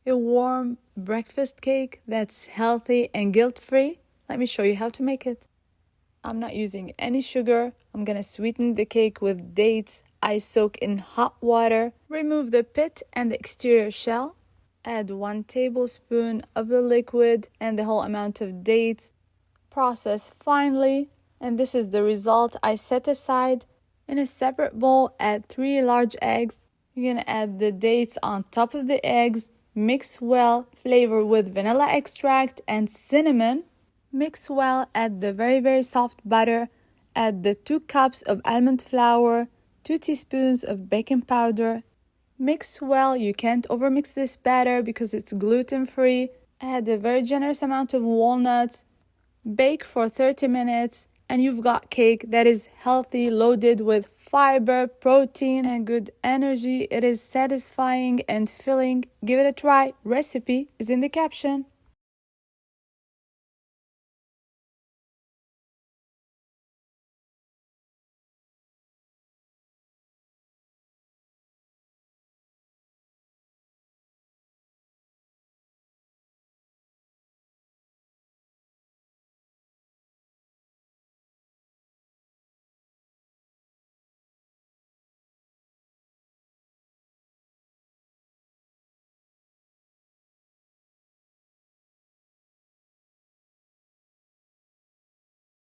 a warm breakfast cake that's healthy and guilt-free. Let me show you how to make it. I'm not using any sugar. I'm gonna sweeten the cake with dates I soak in hot water. Remove the pit and the exterior shell. Add 1 tablespoon of the liquid and the whole amount of dates. Process finely, and this is the result I set aside. In a separate bowl, add 3 large eggs. You're gonna add the dates on top of the eggs. Mix well, flavor with vanilla extract and cinnamon. Mix well, add the very soft butter. Add the 2 cups of almond flour, 2 teaspoons of baking powder. Mix well, you can't overmix this batter because it's gluten-free. Add a very generous amount of walnuts. Bake for 30 minutes and you've got cake that is healthy, loaded with fiber, protein, and good energy. It is satisfying and filling. Give it a try. Recipe is in the caption.